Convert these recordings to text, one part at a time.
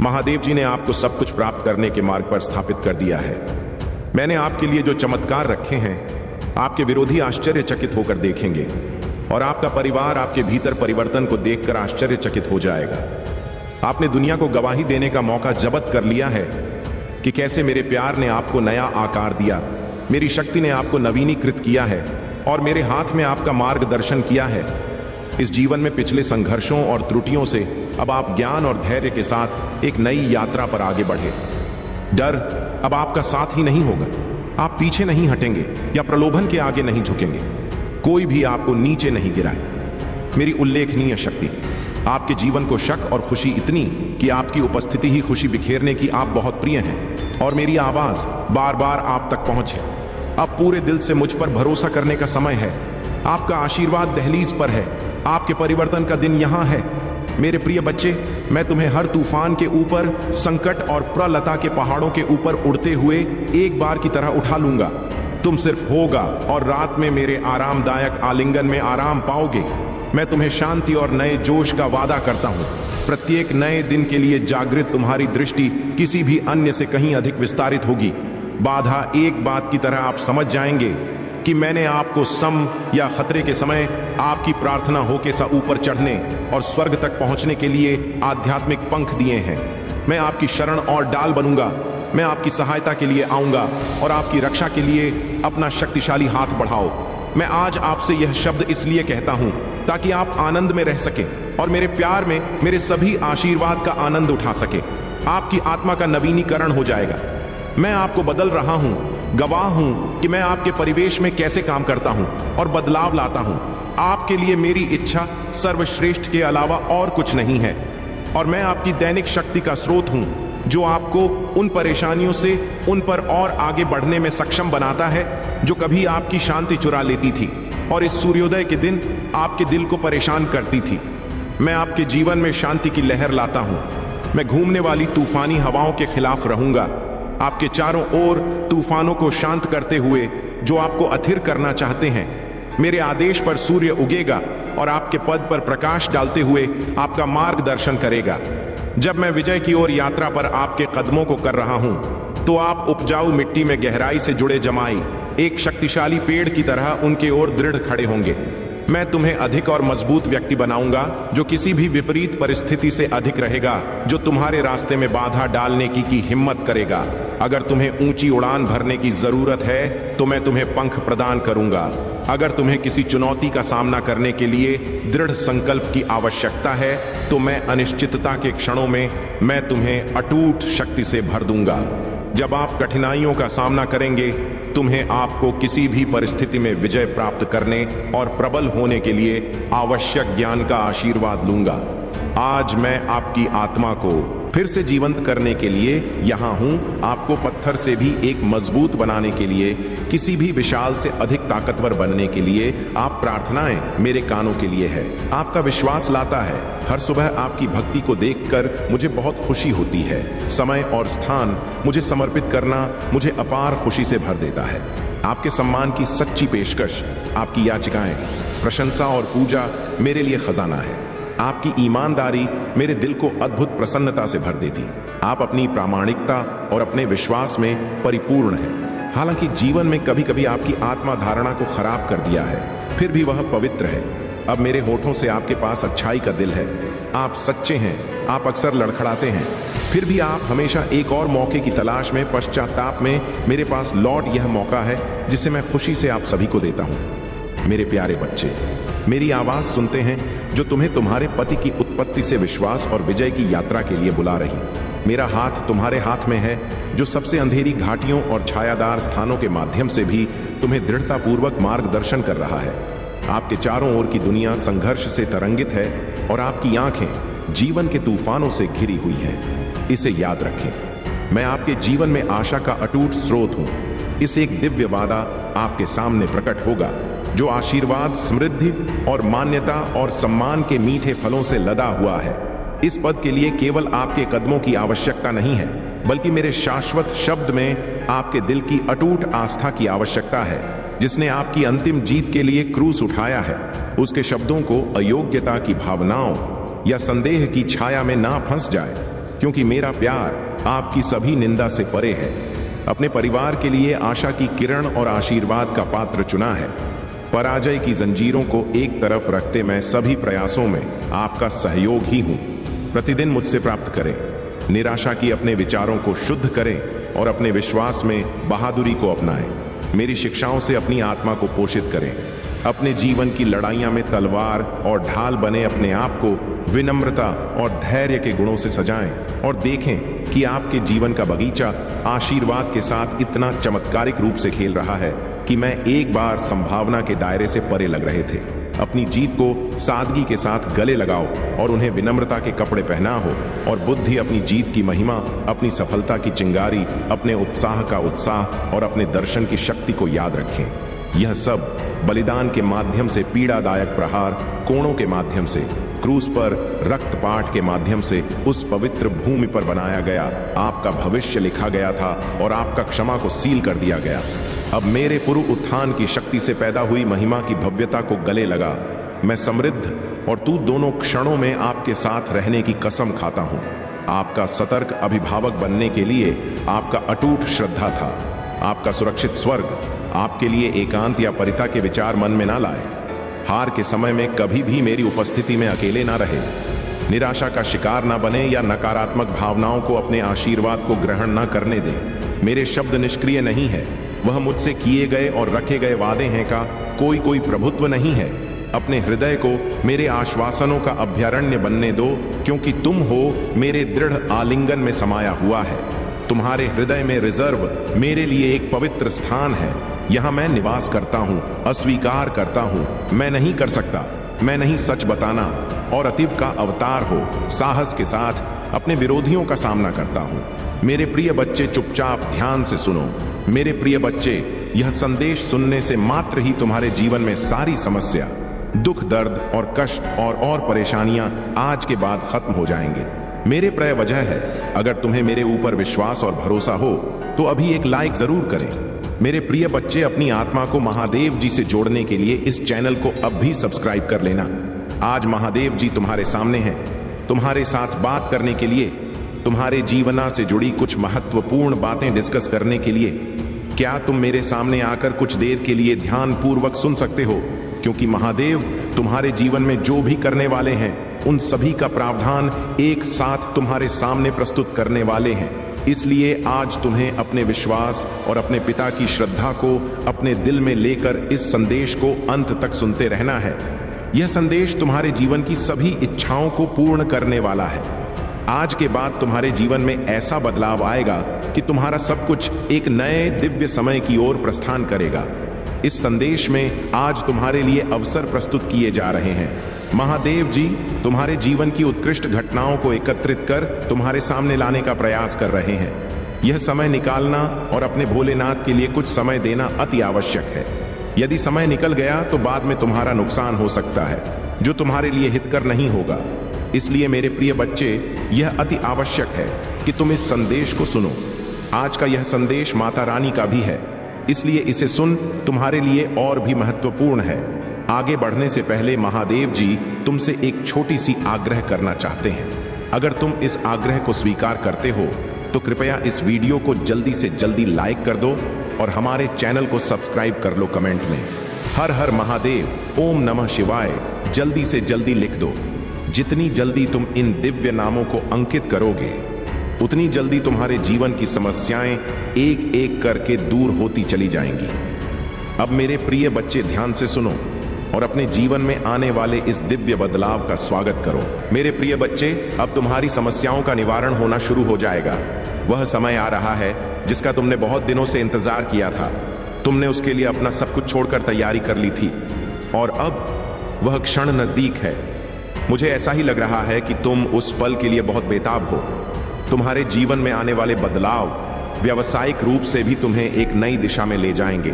महादेव जी ने आपको सब कुछ प्राप्त करने के मार्ग पर स्थापित कर दिया है। मैंने आपके लिए जो चमत्कार रखे हैं, आपके विरोधी आश्चर्यचकित होकर देखेंगे और आपका परिवार आपके भीतर परिवर्तन को देखकर आश्चर्यचकित हो जाएगा। आपने दुनिया को गवाही देने का मौका जब्त कर लिया है कि कैसे मेरे प्यार ने आपको नया आकार दिया, मेरी शक्ति ने आपको नवीनीकृत किया है और मेरे हाथ में आपका मार्गदर्शन किया है। इस जीवन में पिछले संघर्षों और त्रुटियों से अब आप ज्ञान और धैर्य के साथ एक नई यात्रा पर आगे बढ़े। डर अब आपका साथ ही नहीं होगा। आप पीछे नहीं हटेंगे या प्रलोभन के आगे नहीं झुकेंगे। कोई भी आपको नीचे नहीं गिराए। मेरी उल्लेखनीय शक्ति आपके जीवन को शक और खुशी इतनी कि आपकी उपस्थिति ही खुशी बिखेरने की आप बहुत प्रिय हैं और मेरी आवाज बार बार आप तक पहुंचे। अब पूरे दिल से मुझ पर भरोसा करने का समय है। आपका आशीर्वाद दहलीज पर है। आपके परिवर्तन का दिन यहां है। मेरे प्रिय बच्चे, मैं तुम्हें हर तूफान के ऊपर, संकट और प्रलता के पहाड़ों के ऊपर उड़ते हुए एक बार की तरह उठा लूंगा। तुम सिर्फ होगा और रात में मेरे आरामदायक आलिंगन में आराम पाओगे। मैं तुम्हें शांति और नए जोश का वादा करता हूं। प्रत्येक नए दिन के लिए जागृत तुम्हारी दृष्टि किसी भी अन्य से कहीं अधिक विस्तारित होगी। बाधा एक बात की तरह आप समझ जाएंगे कि मैंने आपको सम या खतरे के समय आपकी प्रार्थना हो के सा ऊपर चढ़ने और स्वर्ग तक पहुंचने के लिए आध्यात्मिक पंख दिए हैं। मैं आपकी शरण और डाल बनूंगा। मैं आपकी सहायता के लिए आऊंगा और आपकी रक्षा के लिए अपना शक्तिशाली हाथ बढ़ाओ। मैं आज आपसे यह शब्द इसलिए कहता हूं ताकि आप आनंद में रह सके और मेरे प्यार में मेरे सभी आशीर्वाद का आनंद उठा सके। आपकी आत्मा का नवीनीकरण हो जाएगा। मैं आपको बदल रहा हूं, गवाह हूं कि मैं आपके परिवेश में कैसे काम करता हूं और बदलाव लाता हूं। आपके लिए मेरी इच्छा सर्वश्रेष्ठ के अलावा और कुछ नहीं है और मैं आपकी दैनिक शक्ति का स्रोत हूं जो आपको उन परेशानियों से उन पर और आगे बढ़ने में सक्षम बनाता है जो कभी आपकी शांति चुरा लेती थी और इस सूर्योदय के दिन आपके दिल को परेशान करती थी। मैं आपके जीवन में शांति की लहर लाता हूं। मैं घूमने वाली तूफानी हवाओं के खिलाफ रहूंगा, आपके चारों ओर तूफानों को शांत करते हुए जो आपको अथिर करना चाहते हैं। मेरे आदेश पर सूर्य उगेगा और आपके पद पर प्रकाश डालते हुए आपका मार्गदर्शन करेगा। जब मैं विजय की ओर यात्रा पर आपके कदमों को कर रहा हूं, तो आप उपजाऊ मिट्टी में गहराई से जुड़े जमाई एक शक्तिशाली पेड़ की तरह उनके ओर दृढ़ खड़े होंगे। मैं तुम्हें अधिक और मजबूत व्यक्ति बनाऊंगा जो किसी भी विपरीत परिस्थिति से अधिक रहेगा, जो तुम्हारे रास्ते में बाधा डालने की हिम्मत करेगा। अगर तुम्हें ऊंची उड़ान भरने की जरूरत है तो मैं तुम्हें पंख प्रदान करूंगा। अगर तुम्हें किसी चुनौती का सामना करने के लिए दृढ़ संकल्प की आवश्यकता है तो मैं अनिश्चितता के क्षणों में मैं तुम्हें अटूट शक्ति से भर दूंगा। जब आप कठिनाइयों का सामना करेंगे, तुम्हें आपको किसी भी परिस्थिति में विजय प्राप्त करने और प्रबल होने के लिए आवश्यक ज्ञान का आशीर्वाद लूंगा। आज मैं आपकी आत्मा को फिर से जीवंत करने के लिए यहाँ हूँ। आपको पत्थर से भी एक मजबूत बनाने के लिए, किसी भी विशाल से अधिक ताकतवर बनने के लिए आप प्रार्थनाएं मेरे कानों के लिए है। आपका विश्वास लाता है। हर सुबह आपकी भक्ति को देखकर मुझे बहुत खुशी होती है। समय और स्थान मुझे समर्पित करना मुझे अपार खुशी से भर देता है। आपके सम्मान की सच्ची पेशकश, आपकी याचिकाएं, प्रशंसा और पूजा मेरे लिए खजाना है। आपकी ईमानदारी मेरे दिल को अद्भुत प्रसन्नता से भर देती। आप अपनी प्रामाणिकता और अपने विश्वास में परिपूर्ण हैं। हालांकि जीवन में कभी कभी आपकी आत्मा धारणा को खराब कर दिया है, फिर भी वह पवित्र है। अब मेरे होठों से आपके पास अच्छाई का दिल है। आप सच्चे हैं। आप अक्सर लड़खड़ाते हैं, फिर भी आप हमेशा एक और मौके की तलाश में, पश्चाताप में मेरे पास लौट यह मौका है जिसे मैं खुशी से आप सभी को देता हूं। मेरे प्यारे बच्चे, मेरी आवाज सुनते हैं जो तुम्हें तुम्हारे पति की उत्पत्ति से विश्वास और विजय की यात्रा के लिए बुला रही। मेरा हाथ तुम्हारे हाथ में है जो सबसे अंधेरी घाटियों और छायादार स्थानों के माध्यम से भी तुम्हें दृढ़तापूर्वक मार्गदर्शन कर रहा है। आपके चारों ओर की दुनिया संघर्ष से तरंगित है और आपकी आंखें जीवन के तूफानों से घिरी हुई हैं। इसे याद रखें, मैं आपके जीवन में आशा का अटूट स्रोत हूं। इस एक दिव्य वादा आपके सामने प्रकट होगा जो आशीर्वाद, समृद्धि और मान्यता और सम्मान के मीठे फलों से लदा हुआ है। इस पद के लिए केवल आपके कदमों की आवश्यकता नहीं है, बल्कि मेरे शाश्वत शब्द में आपके दिल की अटूट आस्था की आवश्यकता है। जिसने आपकी अंतिम जीत के लिए क्रूस उठाया है, उसके शब्दों को अयोग्यता की भावनाओं या संदेह की छाया में ना फंस जाए। क्योंकि मेरा प्यार आपकी सभी निंदा से परे है। अपने परिवार के लिए आशा की किरण और आशीर्वाद का पात्र चुना है। पराजय की जंजीरों को एक तरफ रखते मैं सभी प्रयासों में आपका सहयोग ही हूं। प्रतिदिन मुझसे प्राप्त करें, निराशा की अपने विचारों को शुद्ध करें और अपने विश्वास में बहादुरी को अपनाएं। मेरी शिक्षाओं से अपनी आत्मा को पोषित करें। अपने जीवन की लड़ाइयां में तलवार और ढाल बने अपने आप को विनम्रता और धैर्य के गुणों से सजाएं और देखें कि आपके जीवन का बगीचा आशीर्वाद के साथ इतना चमत्कारिक रूप से खेल रहा है कि मैं एक बार संभावना के दायरे से परे लग रहे थे। अपनी जीत को सादगी के साथ गले लगाओ और उन्हें विनम्रता के कपड़े पहनाओ और बुद्धि अपनी जीत की महिमा, अपनी सफलता की चिंगारी, अपने उत्साह का उत्साह और अपने दर्शन की शक्ति को याद रखें। यह सब बलिदान के माध्यम से, पीड़ादायक प्रहार, कोणों के माध्यम से, क्रूस पर रक्तपात के माध्यम से उस पवित्र भूमि पर बनाया गया। आपका भविष्य लिखा गया था और आपका क्षमा को सील कर दिया गया। अब मेरे पुनरुत्थान की शक्ति से पैदा हुई महिमा की भव्यता को गले लगा। मैं समृद्ध और तू दोनों क्षणों में आपके साथ रहने की कसम खाता हूं। आपका सतर्क अभिभावक बनने के लिए आपका अटूट श्रद्धा था। आपका सुरक्षित स्वर्ग आपके लिए एकांत या परिता के विचार मन में ना लाए। हार के समय में कभी भी मेरी उपस्थिति में अकेले ना रहे। निराशा का शिकार ना बने या नकारात्मक भावनाओं को अपने आशीर्वाद को ग्रहण ना करने दें। मेरे शब्द निष्क्रिय नहीं है, वह मुझसे किए गए और रखे गए वादे हैं का कोई प्रभुत्व नहीं है। अपने हृदय को मेरे आश्वासनों का अभयारण्य बनने दो, क्योंकि तुम हो मेरे दृढ़ आलिंगन में समाया हुआ है। तुम्हारे हृदय में रिजर्व मेरे लिए एक पवित्र स्थान है। यहां मैं निवास करता हूं, अस्वीकार करता हूं, मैं नहीं कर सकता, मैं नहीं सच बताना और अतीव का अवतार हो। साहस के साथ अपने विरोधियों का सामना करता हूं। मेरे प्रिय बच्चे, चुपचाप ध्यान से सुनो। मेरे प्रिय बच्चे, यह संदेश सुनने से मात्र ही तुम्हारे जीवन में सारी समस्या, दुख, दर्द और कष्ट और परेशानियां आज के बाद खत्म हो जाएंगे। मेरे प्रिय वजह है, अगर तुम्हें मेरे ऊपर विश्वास और भरोसा हो तो अभी एक लाइक जरूर करें। मेरे प्रिय बच्चे, अपनी आत्मा को महादेव जी से जोड़ने के लिए इस चैनल को अब भी सब्सक्राइब कर लेना। आज महादेव जी तुम्हारे सामने हैं, तुम्हारे साथ बात करने के लिए, तुम्हारे जीवना से जुड़ी कुछ महत्वपूर्ण बातें डिस्कस करने के लिए। क्या तुम मेरे सामने आकर कुछ देर के लिए ध्यान पूर्वक सुन सकते हो? क्योंकि महादेव तुम्हारे जीवन में जो भी करने वाले हैं उन सभी का प्रावधान एक साथ तुम्हारे सामने प्रस्तुत करने वाले हैं। इसलिए आज तुम्हें अपने विश्वास और अपने पिता की श्रद्धा को अपने दिल में लेकर इस संदेश को अंत तक सुनते रहना है। यह संदेश तुम्हारे जीवन की सभी इच्छाओं को पूर्ण करने वाला है। आज के बाद तुम्हारे जीवन में ऐसा बदलाव आएगा कि तुम्हारा सब कुछ एक नए दिव्य समय की ओर प्रस्थान करेगा। इस संदेश में आज तुम्हारे लिए अवसर प्रस्तुत किए जा रहे हैं। महादेव जी तुम्हारे जीवन की उत्कृष्ट घटनाओं को एकत्रित कर तुम्हारे सामने लाने का प्रयास कर रहे हैं। यह समय निकालना और अपने भोलेनाथ के लिए कुछ समय देना अति आवश्यक है। यदि समय निकल गया तो बाद में तुम्हारा नुकसान हो सकता है, जो तुम्हारे लिए हितकर नहीं होगा। इसलिए मेरे प्रिय बच्चे, यह अति आवश्यक है कि तुम इस संदेश को सुनो। आज का यह संदेश माता रानी का भी है, इसलिए इसे सुन तुम्हारे लिए और भी महत्वपूर्ण है। आगे बढ़ने से पहले महादेव जी तुमसे एक छोटी सी आग्रह करना चाहते हैं। अगर तुम इस आग्रह को स्वीकार करते हो तो कृपया इस वीडियो को जल्दी से जल्दी लाइक कर दो और हमारे चैनल को सब्सक्राइब कर लो। कमेंट में हर हर महादेव, ओम नमः शिवाय जल्दी से जल्दी लिख दो। जितनी जल्दी तुम इन दिव्य नामों को अंकित करोगे उतनी जल्दी तुम्हारे जीवन की समस्याएं एक एक करके दूर होती चली जाएंगी। अब मेरे प्रिय बच्चे, ध्यान से सुनो और अपने जीवन में आने वाले इस दिव्य बदलाव का स्वागत करो। मेरे प्रिय बच्चे, अब तुम्हारी समस्याओं का निवारण होना शुरू हो जाएगा। वह समय आ रहा है जिसका तुमने बहुत दिनों से इंतजार किया था। तुमने उसके लिए अपना सब कुछ छोड़कर तैयारी कर ली थी और अब वह क्षण नजदीक है। मुझे ऐसा ही लग रहा है कि तुम उस पल के लिए बहुत बेताब हो। तुम्हारे जीवन में आने वाले बदलाव व्यावसायिक रूप से भी तुम्हें एक नई दिशा में ले जाएंगे।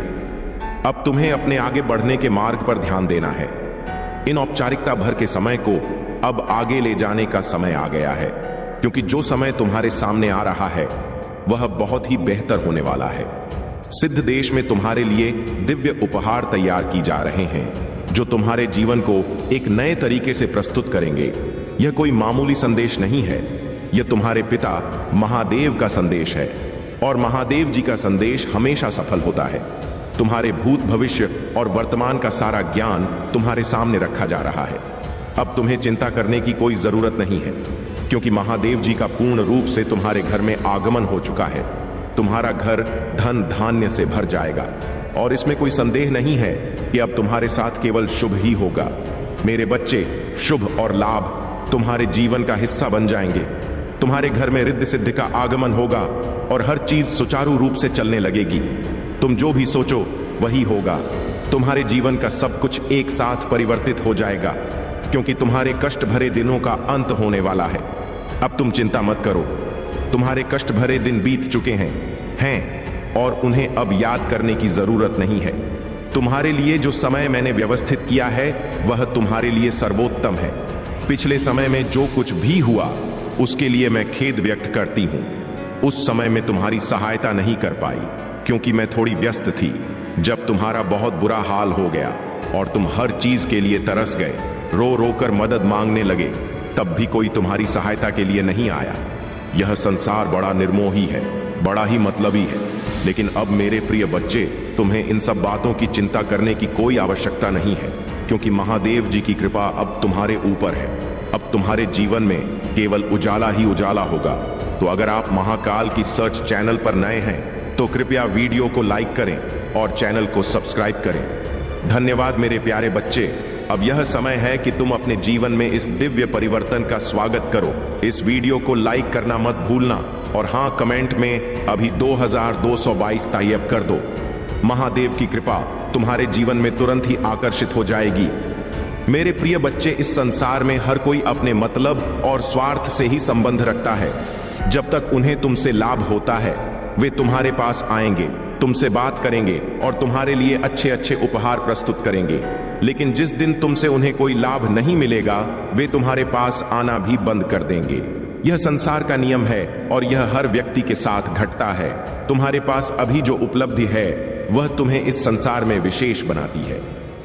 अब तुम्हें अपने आगे बढ़ने के मार्ग पर ध्यान देना है। इन औपचारिकता भर के समय को अब आगे ले जाने का समय आ गया है, क्योंकि जो समय तुम्हारे सामने आ रहा है वह बहुत ही बेहतर होने वाला है। सिद्ध देश में तुम्हारे लिए दिव्य उपहार तैयार की जा रहे हैं जो तुम्हारे जीवन को एक नए तरीके से प्रस्तुत करेंगे। यह कोई मामूली संदेश नहीं है, यह तुम्हारे पिता महादेव का संदेश है और महादेव जी का संदेश हमेशा सफल होता है। तुम्हारे भूत, भविष्य और वर्तमान का सारा ज्ञान तुम्हारे सामने रखा जा रहा है। अब तुम्हें चिंता करने की कोई जरूरत नहीं है, क्योंकि महादेव जी का पूर्ण रूप से तुम्हारे घर में आगमन हो चुका है। तुम्हारा घर धन धान्य से भर जाएगा और इसमें कोई संदेह नहीं है कि अब तुम्हारे साथ केवल शुभ ही होगा। मेरे बच्चे, शुभ और लाभ तुम्हारे जीवन का हिस्सा बन जाएंगे। तुम्हारे घर में रिद्धि सिद्धि का आगमन होगा और हर चीज सुचारू रूप से चलने लगेगी। तुम जो भी सोचो वही होगा। तुम्हारे जीवन का सब कुछ एक साथ परिवर्तित हो जाएगा, क्योंकि तुम्हारे कष्ट भरे दिनों का अंत होने वाला है। अब तुम चिंता मत करो। तुम्हारे कष्ट भरे दिन बीत चुके हैं और उन्हें अब याद करने की जरूरत नहीं है। तुम्हारे लिए जो समय मैंने व्यवस्थित किया है वह तुम्हारे लिए सर्वोत्तम है। पिछले समय में जो कुछ भी हुआ उसके लिए मैं खेद व्यक्त करती हूं। उस समय में तुम्हारी सहायता नहीं कर पाई, क्योंकि मैं थोड़ी व्यस्त थी। जब तुम्हारा बहुत बुरा हाल हो गया और तुम हर चीज के लिए तरस गए, रो रो कर मदद मांगने लगे, तब भी कोई तुम्हारी सहायता के लिए नहीं आया। यह संसार बड़ा निर्मोही है, बड़ा ही मतलबी है। लेकिन अब मेरे प्रिय बच्चे, तुम्हें इन सब बातों की चिंता करने की कोई आवश्यकता नहीं है, क्योंकि महादेव जी की कृपा अब तुम्हारे ऊपर है। अब तुम्हारे जीवन में केवल उजाला ही उजाला होगा। तो अगर आप महाकाल की सर्च चैनल पर नए हैं तो कृपया वीडियो को लाइक करें और चैनल को सब्सक्राइब करें। धन्यवाद मेरे प्यारे बच्चे। अब यह समय है कि तुम अपने जीवन में इस दिव्य परिवर्तन का स्वागत करो। इस वीडियो को लाइक करना मत भूलना और हाँ, कमेंट में अभी 2222 टाइप कर दो। महादेव की कृपा तुम्हारे जीवन में तुरंत ही आकर्षित हो जाएगी। मेरे प्रिय बच्चे, इस संसार में हर कोई अपने मतलब और स्वार्थ से ही संबंध रखता है। जब तक उन्हें तुमसे लाभ होता है वे तुम्हारे पास आएंगे, तुमसे बात करेंगे और तुम्हारे लिए अच्छे अच्छे उपहार प्रस्तुत करेंगे। लेकिन जिस दिन तुमसे उन्हें कोई लाभ नहीं मिलेगा वे तुम्हारे पास आना भी बंद कर देंगे। यह संसार का नियम है और यह हर व्यक्ति के साथ घटता है। तुम्हारे पास अभी जो उपलब्धि है वह तुम्हें इस संसार में विशेष बनाती है।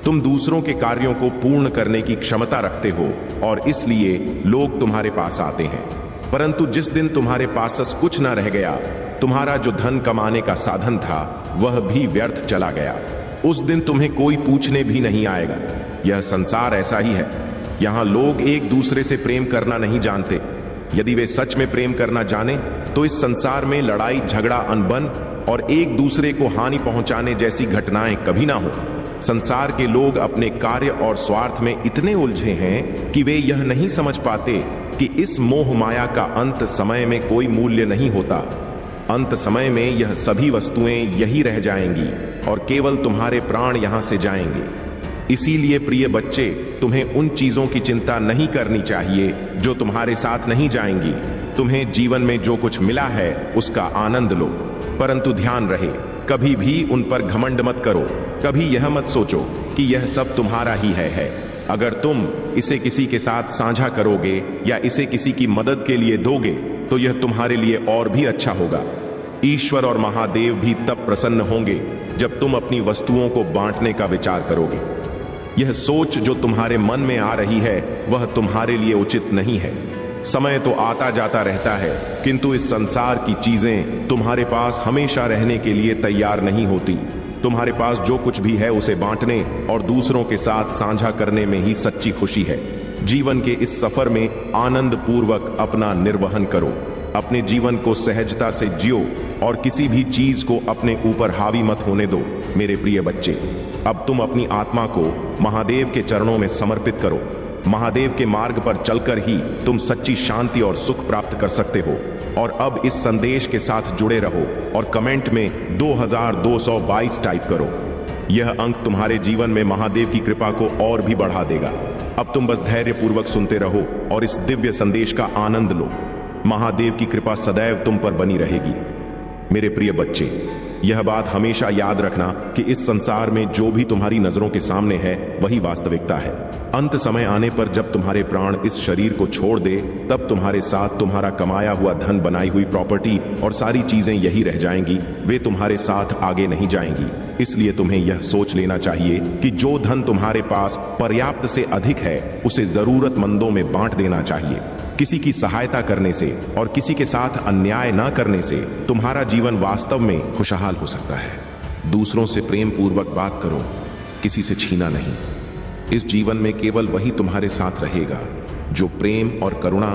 तुम दूसरों के कार्यों को पूर्ण करने की क्षमता रखते हो और इसलिए लोग तुम्हारे पास आते हैं। परंतु जिस दिन तुम्हारे पास कुछ न रह गया, तुम्हारा जो धन कमाने का साधन था वह भी व्यर्थ चला गया, उस दिन तुम्हें कोई पूछने भी नहीं आएगा। यह संसार ऐसा ही है। यहाँ लोग एक दूसरे से प्रेम करना नहीं जानते। यदि वे सच में प्रेम करना जाने तो इस संसार में लड़ाई, झगड़ा, अनबन और एक दूसरे को हानि पहुंचाने जैसी घटनाएं कभी ना हो। संसार के लोग अपने कार्य और स्वार्थ में इतने उलझे हैं कि वे यह नहीं समझ पाते कि इस मोह माया का अंत समय में कोई मूल्य नहीं होता। अंत समय में यह सभी वस्तुएं यही रह जाएंगी और केवल तुम्हारे प्राण यहां से जाएंगे। इसीलिए प्रिय बच्चे, तुम्हें उन चीजों की चिंता नहीं करनी चाहिए जो तुम्हारे साथ नहीं जाएंगी। तुम्हें जीवन में जो कुछ मिला है उसका आनंद लो, परंतु ध्यान रहे कभी भी उन पर घमंड मत करो। कभी यह मत सोचो कि यह सब तुम्हारा ही है। अगर तुम इसे किसी के साथ साझा करोगे या इसे किसी की मदद के लिए दोगे तो यह तुम्हारे लिए और भी अच्छा होगा। ईश्वर और महादेव भी तब प्रसन्न होंगे जब तुम अपनी वस्तुओं को बांटने का विचार करोगे। यह सोच जो तुम्हारे मन में आ रही है वह तुम्हारे लिए उचित नहीं है। समय तो आता जाता रहता है, किंतु इस संसार की चीजें तुम्हारे पास हमेशा रहने के लिए तैयार नहीं होती। तुम्हारे पास जो कुछ भी है उसे बांटने और दूसरों के साथ साझा करने में ही सच्ची खुशी है। जीवन के इस सफर में आनंद पूर्वक अपना निर्वहन करो। अपने जीवन को सहजता से जियो और किसी भी चीज को अपने ऊपर हावी मत होने दो। मेरे प्रिय बच्चे, अब तुम अपनी आत्मा को महादेव के चरणों में समर्पित करो। महादेव के मार्ग पर चलकर ही तुम सच्ची शांति और सुख प्राप्त कर सकते हो। और अब इस संदेश के साथ जुड़े रहो और कमेंट में 2222 टाइप करो। यह अंक तुम्हारे जीवन में महादेव की कृपा को और भी बढ़ा देगा। अब तुम बस धैर्य पूर्वक सुनते रहो और इस दिव्य संदेश का आनंद लो। महादेव की कृपा सदैव तुम पर बनी रहेगी। मेरे प्रिय बच्चे, यह बात हमेशा याद रखना कि इस संसार में जो भी तुम्हारी नजरों के सामने है वही वास्तविकता है। अंत समय आने पर जब तुम्हारे प्राण इस शरीर को छोड़ दे, तब तुम्हारे साथ तुम्हारा कमाया हुआ धन, बनाई हुई प्रॉपर्टी और सारी चीजें यही रह जाएंगी। वे तुम्हारे साथ आगे नहीं जाएंगी। इसलिए तुम्हें यह सोच लेना चाहिए कि जो धन तुम्हारे पास पर्याप्त से अधिक है उसे जरूरतमंदों में बांट देना चाहिए। किसी की सहायता करने से और किसी के साथ अन्याय न करने से तुम्हारा जीवन वास्तव में खुशहाल हो सकता है। दूसरों से प्रेम पूर्वक बात करो, किसी से छीना नहीं। इस जीवन में केवल वही तुम्हारे साथ रहेगा जो प्रेम और करुणा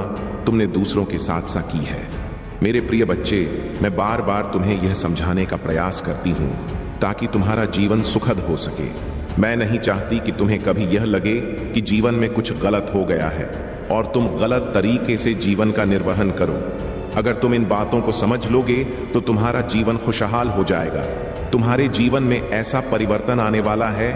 तुमने दूसरों के साथ सा की है। मेरे प्रिय बच्चे, मैं बार बार तुम्हें यह समझाने का प्रयास करती हूँ ताकि तुम्हारा जीवन सुखद हो सके। मैं नहीं चाहती कि तुम्हें कभी यह लगे कि जीवन में कुछ गलत हो गया है और तुम गलत तरीके से जीवन का निर्वहन करो। अगर तुम इन बातों को समझ लोगे तो तुम्हारा जीवन खुशहाल हो जाएगा। तुम्हारे जीवन में ऐसा परिवर्तन आने वाला है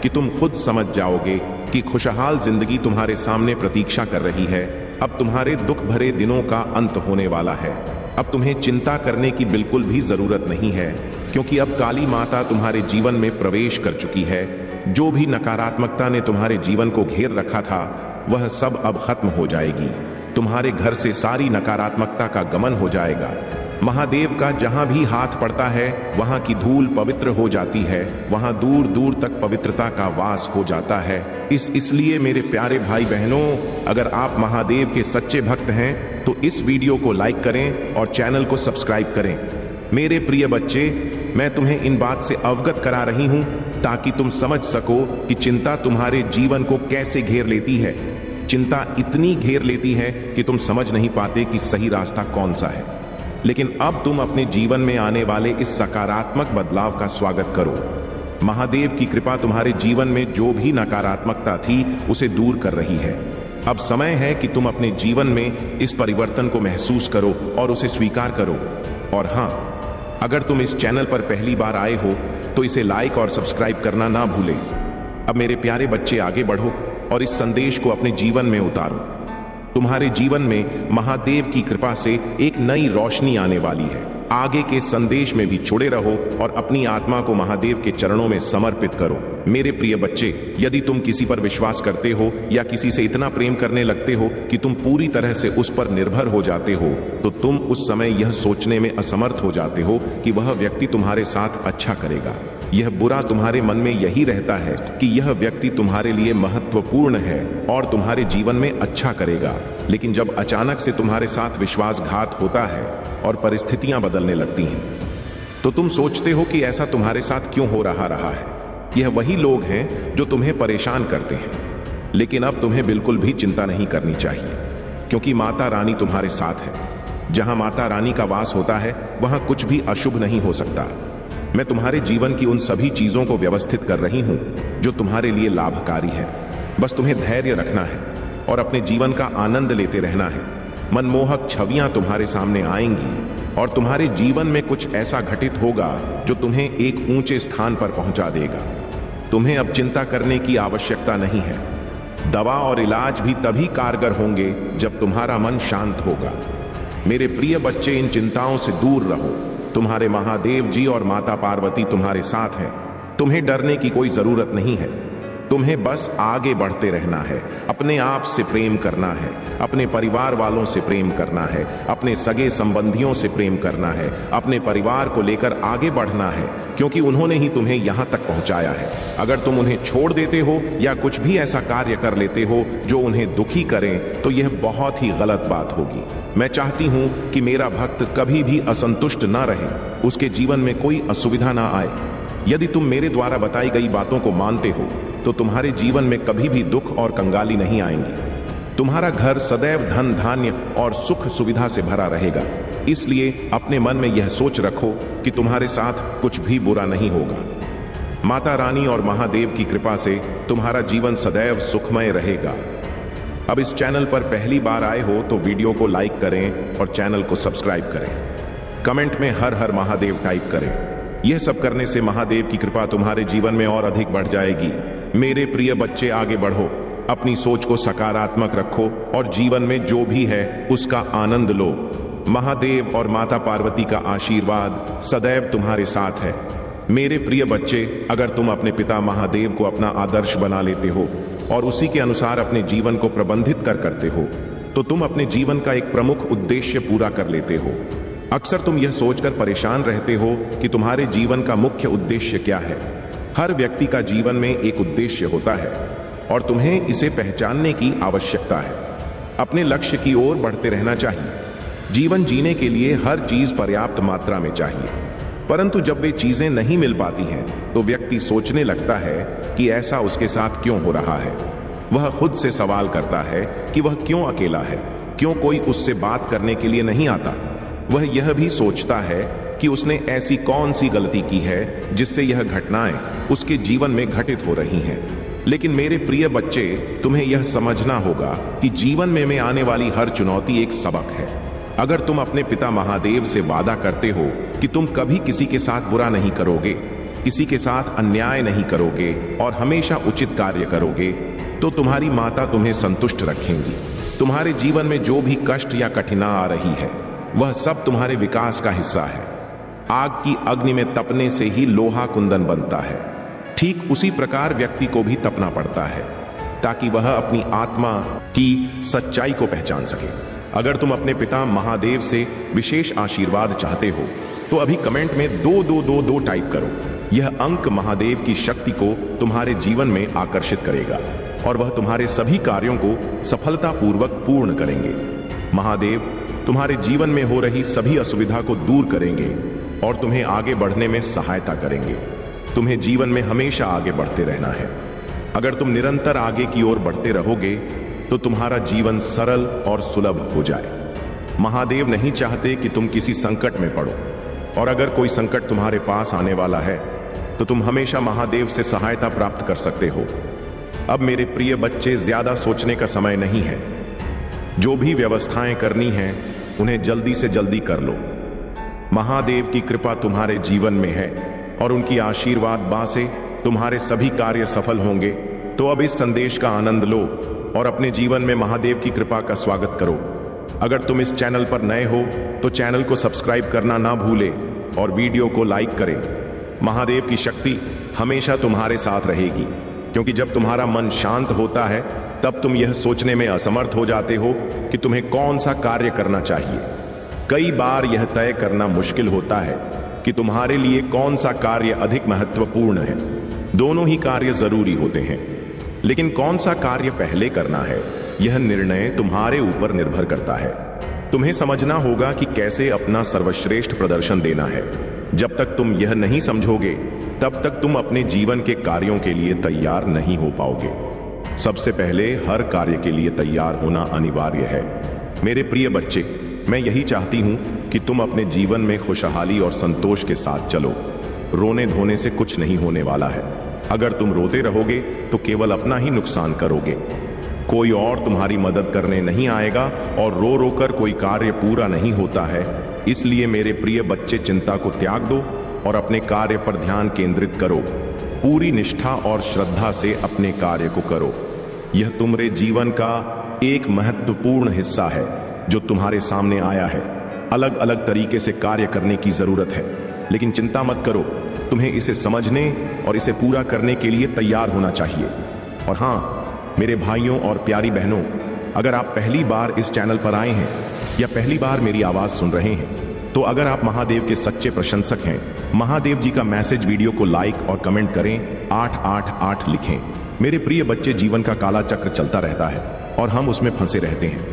कि तुम खुद समझ जाओगे कि खुशहाल जिंदगी तुम्हारे सामने प्रतीक्षा कर रही है। अब तुम्हारे दुख भरे दिनों का अंत होने वाला है। अब तुम्हें चिंता करने की बिल्कुल भी जरूरत नहीं है, क्योंकि अब काली माता तुम्हारे जीवन में प्रवेश कर चुकी है। जो भी नकारात्मकता ने तुम्हारे जीवन को घेर रखा था वह सब अब खत्म हो जाएगी। तुम्हारे घर से सारी नकारात्मकता का गमन हो जाएगा। महादेव का जहां भी हाथ पड़ता है वहां की धूल पवित्र हो जाती है, वहां दूर दूर तक पवित्रता का वास हो जाता है। इसलिए मेरे प्यारे भाई बहनों, अगर आप महादेव के सच्चे भक्त हैं तो इस वीडियो को लाइक करें और चैनल को सब्सक्राइब करें। मेरे प्रिय बच्चे, मैं तुम्हें इन बात से अवगत करा रही हूं ताकि तुम समझ सको कि चिंता तुम्हारे जीवन को कैसे घेर लेती है। चिंता इतनी घेर लेती है कि तुम समझ नहीं पाते कि सही रास्ता कौन सा है। लेकिन अब तुम अपने जीवन में आने वाले इस सकारात्मक बदलाव का स्वागत करो। महादेव की कृपा तुम्हारे जीवन में जो भी नकारात्मकता थी उसे दूर कर रही है। अब समय है कि तुम अपने जीवन में इस परिवर्तन को महसूस करो और उसे स्वीकार करो। और हां, अगर तुम इस चैनल पर पहली बार आए हो तो इसे लाइक और सब्सक्राइब करना ना भूलें। अब मेरे प्यारे बच्चे, आगे बढ़ो और इस संदेश को अपने जीवन में उतारो। तुम्हारे जीवन में महादेव की कृपा से एक नई रोशनी आने वाली है। आगे के संदेश में भी जुड़े रहो और अपनी आत्मा को महादेव के चरणों में समर्पित करो। मेरे प्रिय बच्चे, यदि तुम किसी पर विश्वास करते हो या किसी से इतना प्रेम करने लगते हो कि तुम पूरी तरह से उस पर निर्भर हो जाते हो, तो तुम उस समय यह सोचने में असमर्थ हो जाते हो कि वह व्यक्ति तुम्हारे साथ अच्छा करेगा। यह बुरा तुम्हारे मन में यही रहता है कि यह व्यक्ति तुम्हारे लिए महत्वपूर्ण है और तुम्हारे जीवन में अच्छा करेगा। लेकिन जब अचानक से तुम्हारे साथ विश्वासघात होता है और परिस्थितियां बदलने लगती हैं, तो तुम सोचते हो कि ऐसा तुम्हारे साथ क्यों हो रहा है। यह वही लोग हैं जो तुम्हें परेशान करते हैं। लेकिन अब तुम्हें बिल्कुल भी चिंता नहीं करनी चाहिए, क्योंकि माता रानी तुम्हारे साथ है। जहां माता रानी का वास होता है वहां कुछ भी अशुभ नहीं हो सकता। मैं तुम्हारे जीवन की उन सभी चीजों को व्यवस्थित कर रही हूं जो तुम्हारे लिए लाभकारी है। बस तुम्हें धैर्य रखना है और अपने जीवन का आनंद लेते रहना है। मनमोहक छवियां तुम्हारे सामने आएंगी और तुम्हारे जीवन में कुछ ऐसा घटित होगा जो तुम्हें एक ऊंचे स्थान पर पहुंचा देगा। तुम्हें अब चिंता करने की आवश्यकता नहीं है। दवा और इलाज भी तभी कारगर होंगे जब तुम्हारा मन शांत होगा। मेरे प्रिय बच्चे, इन चिंताओं से दूर रहो। तुम्हारे महादेव जी और माता पार्वती तुम्हारे साथ हैं। तुम्हें डरने की कोई जरूरत नहीं है। तुम्हें बस आगे बढ़ते रहना है, अपने आप से प्रेम करना है, अपने परिवार वालों से प्रेम करना है, अपने सगे संबंधियों से प्रेम करना है, अपने परिवार को लेकर आगे बढ़ना है, क्योंकि उन्होंने ही तुम्हें यहां तक पहुंचाया है। अगर तुम उन्हें छोड़ देते हो या कुछ भी ऐसा कार्य कर लेते हो जो उन्हें दुखी करें, तो यह बहुत ही गलत बात होगी। मैं चाहती हूं कि मेरा भक्त कभी भी असंतुष्ट ना रहे, उसके जीवन में कोई असुविधा ना आए। यदि तुम मेरे द्वारा बताई गई बातों को मानते हो तो तुम्हारे जीवन में कभी भी दुख और कंगाली नहीं आएंगी। तुम्हारा घर सदैव धन धान्य और सुख सुविधा से भरा रहेगा। इसलिए अपने मन में यह सोच रखो कि तुम्हारे साथ कुछ भी बुरा नहीं होगा। माता रानी और महादेव की कृपा से तुम्हारा जीवन सदैव सुखमय रहेगा। अब इस चैनल पर पहली बार आए हो तो वीडियो को लाइक करें और चैनल को सब्सक्राइब करें। कमेंट में हर हर महादेव टाइप करें। यह सब करने से महादेव की कृपा तुम्हारे जीवन में और अधिक बढ़ जाएगी। मेरे प्रिय बच्चे, आगे बढ़ो, अपनी सोच को सकारात्मक रखो और जीवन में जो भी है उसका आनंद लो। महादेव और माता पार्वती का आशीर्वाद सदैव तुम्हारे साथ है। मेरे प्रिय बच्चे, अगर तुम अपने पिता महादेव को अपना आदर्श बना लेते हो और उसी के अनुसार अपने जीवन को प्रबंधित करते हो, तो तुम अपने जीवन का एक प्रमुख उद्देश्य पूरा कर लेते हो। अक्सर तुम यह सोचकर परेशान रहते हो कि तुम्हारे जीवन का मुख्य उद्देश्य क्या है। हर व्यक्ति का जीवन में एक उद्देश्य होता है और तुम्हें इसे पहचानने की आवश्यकता है। अपने लक्ष्य की ओर बढ़ते रहना चाहिए। जीवन जीने के लिए हर चीज पर्याप्त मात्रा में चाहिए, परंतु जब वे चीजें नहीं मिल पाती हैं तो व्यक्ति सोचने लगता है कि ऐसा उसके साथ क्यों हो रहा है। वह खुद से सवाल करता है कि वह क्यों अकेला है, क्यों कोई उससे बात करने के लिए नहीं आता। वह यह भी सोचता है कि उसने ऐसी कौन सी गलती की है जिससे यह घटनाएं उसके जीवन में घटित हो रही हैं। लेकिन मेरे प्रिय बच्चे, तुम्हें यह समझना होगा कि जीवन में आने वाली हर चुनौती एक सबक है। अगर तुम अपने पिता महादेव से वादा करते हो कि तुम कभी किसी के साथ बुरा नहीं करोगे, किसी के साथ अन्याय नहीं करोगे और हमेशा उचित कार्य करोगे, तो तुम्हारी माता तुम्हें संतुष्ट रखेंगी। तुम्हारे जीवन में जो भी कष्ट या कठिनाई आ रही है वह सब तुम्हारे विकास का हिस्सा है। आग की अग्नि में तपने से ही लोहा कुंदन बनता है। ठीक उसी प्रकार व्यक्ति को भी तपना पड़ता है ताकि वह अपनी आत्मा की सच्चाई को पहचान सके। अगर तुम अपने पिता महादेव से विशेष आशीर्वाद चाहते हो तो अभी कमेंट में 2222 टाइप करो। यह अंक महादेव की शक्ति को तुम्हारे जीवन में आकर्षित करेगा और वह तुम्हारे सभी कार्यों को सफलतापूर्वक पूर्ण करेंगे। महादेव तुम्हारे जीवन में हो रही सभी असुविधा को दूर करेंगे और तुम्हें आगे बढ़ने में सहायता करेंगे। तुम्हें जीवन में हमेशा आगे बढ़ते रहना है। अगर तुम निरंतर आगे की ओर बढ़ते रहोगे तो तुम्हारा जीवन सरल और सुलभ हो जाए। महादेव नहीं चाहते कि तुम किसी संकट में पड़ो, और अगर कोई संकट तुम्हारे पास आने वाला है तो तुम हमेशा महादेव से सहायता प्राप्त कर सकते हो। अब मेरे प्रिय बच्चे, ज्यादा सोचने का समय नहीं है। जो भी व्यवस्थाएं करनी हैं उन्हें जल्दी से जल्दी कर लो। महादेव की कृपा तुम्हारे जीवन में है और उनकी आशीर्वाद बा से तुम्हारे सभी कार्य सफल होंगे। तो अब इस संदेश का आनंद लो और अपने जीवन में महादेव की कृपा का स्वागत करो। अगर तुम इस चैनल पर नए हो तो चैनल को सब्सक्राइब करना ना भूलें और वीडियो को लाइक करें। महादेव की शक्ति हमेशा तुम्हारे साथ रहेगी, क्योंकि जब तुम्हारा मन शांत होता है तब तुम यह सोचने में असमर्थ हो जाते हो कि तुम्हें कौन सा कार्य करना चाहिए। कई बार यह तय करना मुश्किल होता है कि तुम्हारे लिए कौन सा कार्य अधिक महत्वपूर्ण है। दोनों ही कार्य जरूरी होते हैं, लेकिन कौन सा कार्य पहले करना है यह निर्णय तुम्हारे ऊपर निर्भर करता है। तुम्हें समझना होगा कि कैसे अपना सर्वश्रेष्ठ प्रदर्शन देना है। जब तक तुम यह नहीं समझोगे तब तक तुम अपने जीवन के कार्यों के लिए तैयार नहीं हो पाओगे। सबसे पहले हर कार्य के लिए तैयार होना अनिवार्य है। मेरे प्रिय बच्चे, मैं यही चाहती हूं कि तुम अपने जीवन में खुशहाली और संतोष के साथ चलो। रोने धोने से कुछ नहीं होने वाला है। अगर तुम रोते रहोगे तो केवल अपना ही नुकसान करोगे। कोई और तुम्हारी मदद करने नहीं आएगा और रो रो कर कोई कार्य पूरा नहीं होता है। इसलिए मेरे प्रिय बच्चे, चिंता को त्याग दो और अपने कार्य पर ध्यान केंद्रित करो। पूरी निष्ठा और श्रद्धा से अपने कार्य को करो। यह तुम्हारे जीवन का एक महत्वपूर्ण हिस्सा है जो तुम्हारे सामने आया है। अलग अलग तरीके से कार्य करने की जरूरत है, लेकिन चिंता मत करो। तुम्हें इसे समझने और इसे पूरा करने के लिए तैयार होना चाहिए। और हाँ मेरे भाइयों और प्यारी बहनों, अगर आप पहली बार इस चैनल पर आए हैं या पहली बार मेरी आवाज सुन रहे हैं, तो अगर आप महादेव के सच्चे प्रशंसक हैं, महादेव जी का मैसेज वीडियो को लाइक और कमेंट करें, 888 लिखें। मेरे प्रिय बच्चे, जीवन का काला चक्र चलता रहता है और हम उसमें फंसे रहते हैं।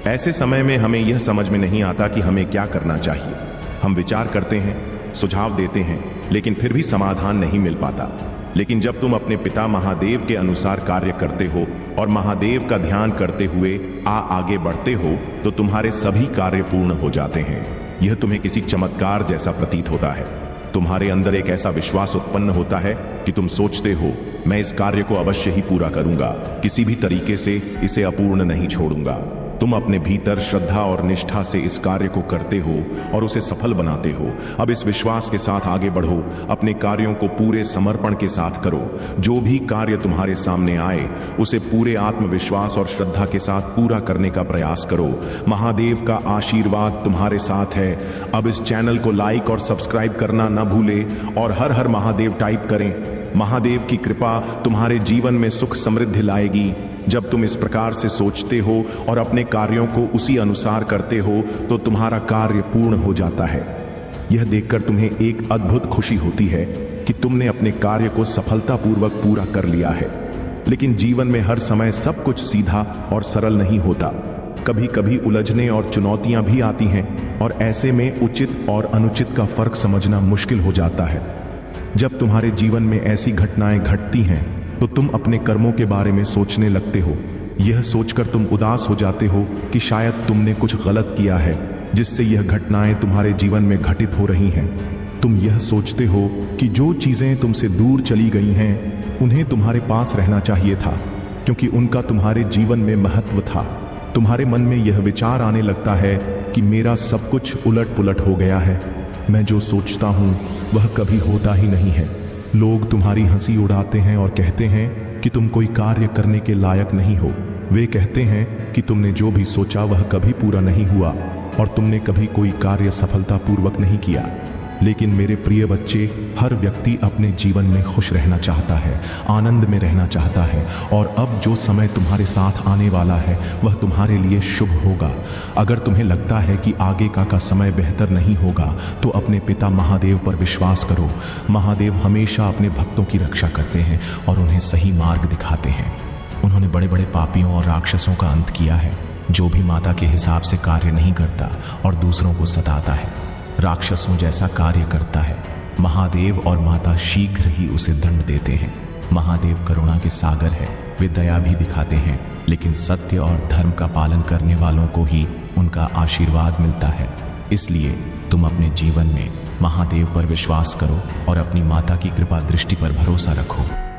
ऐसे समय में हमें यह समझ में नहीं आता कि हमें क्या करना चाहिए। हम विचार करते हैं, सुझाव देते हैं, लेकिन फिर भी समाधान नहीं मिल पाता। लेकिन जब तुम अपने पिता महादेव के अनुसार कार्य करते हो और महादेव का ध्यान करते हुए आगे बढ़ते हो तो तुम्हारे सभी कार्य पूर्ण हो जाते हैं। यह तुम्हें किसी चमत्कार जैसा प्रतीत होता है। तुम्हारे अंदर एक ऐसा विश्वास उत्पन्न होता है कि तुम सोचते हो, मैं इस कार्य को अवश्य ही पूरा करूंगा, किसी भी तरीके से इसे अपूर्ण नहीं छोड़ूंगा। तुम अपने भीतर श्रद्धा और निष्ठा से इस कार्य को करते हो और उसे सफल बनाते हो। अब इस विश्वास के साथ आगे बढ़ो। अपने कार्यों को पूरे समर्पण के साथ करो। जो भी कार्य तुम्हारे सामने आए उसे पूरे आत्मविश्वास और श्रद्धा के साथ पूरा करने का प्रयास करो। महादेव का आशीर्वाद तुम्हारे साथ है। अब इस चैनल को लाइक और सब्सक्राइब करना न भूले और हर हर महादेव टाइप करें। महादेव की कृपा तुम्हारे जीवन में सुख समृद्धि लाएगी। जब तुम इस प्रकार से सोचते हो और अपने कार्यों को उसी अनुसार करते हो तो तुम्हारा कार्य पूर्ण हो जाता है। यह देखकर तुम्हें एक अद्भुत खुशी होती है कि तुमने अपने कार्य को सफलतापूर्वक पूरा कर लिया है। लेकिन जीवन में हर समय सब कुछ सीधा और सरल नहीं होता। कभी कभी उलझने और चुनौतियां भी आती हैं और ऐसे में उचित और अनुचित का फर्क समझना मुश्किल हो जाता है। जब तुम्हारे जीवन में ऐसी घटनाएं घटती हैं तो तुम अपने कर्मों के बारे में सोचने लगते हो। यह सोचकर तुम उदास हो जाते हो कि शायद तुमने कुछ गलत किया है जिससे यह घटनाएं तुम्हारे जीवन में घटित हो रही हैं। तुम यह सोचते हो कि जो चीजें तुमसे दूर चली गई हैं उन्हें तुम्हारे पास रहना चाहिए था, क्योंकि उनका तुम्हारे जीवन में महत्व था। तुम्हारे मन में यह विचार आने लगता है कि मेरा सब कुछ उलट पुलट हो गया है। मैं जो सोचता हूँ वह कभी होता ही नहीं है। लोग तुम्हारी हंसी उड़ाते हैं और कहते हैं कि तुम कोई कार्य करने के लायक नहीं हो। वे कहते हैं कि तुमने जो भी सोचा वह कभी पूरा नहीं हुआ और तुमने कभी कोई कार्य सफलतापूर्वक नहीं किया। लेकिन मेरे प्रिय बच्चे, हर व्यक्ति अपने जीवन में खुश रहना चाहता है, आनंद में रहना चाहता है, और अब जो समय तुम्हारे साथ आने वाला है वह तुम्हारे लिए शुभ होगा। अगर तुम्हें लगता है कि आगे का समय बेहतर नहीं होगा तो अपने पिता महादेव पर विश्वास करो। महादेव हमेशा अपने भक्तों की रक्षा करते हैं और उन्हें सही मार्ग दिखाते हैं। उन्होंने बड़े बड़े पापियों और राक्षसों का अंत किया है। जो भी माता के हिसाब से कार्य नहीं करता और दूसरों को सताता है, राक्षसों जैसा कार्य करता है, महादेव और माता शीघ्र ही उसे दंड देते हैं। महादेव करुणा के सागर है। वे दया भी दिखाते हैं, लेकिन सत्य और धर्म का पालन करने वालों को ही उनका आशीर्वाद मिलता है। इसलिए तुम अपने जीवन में महादेव पर विश्वास करो और अपनी माता की कृपा दृष्टि पर भरोसा रखो।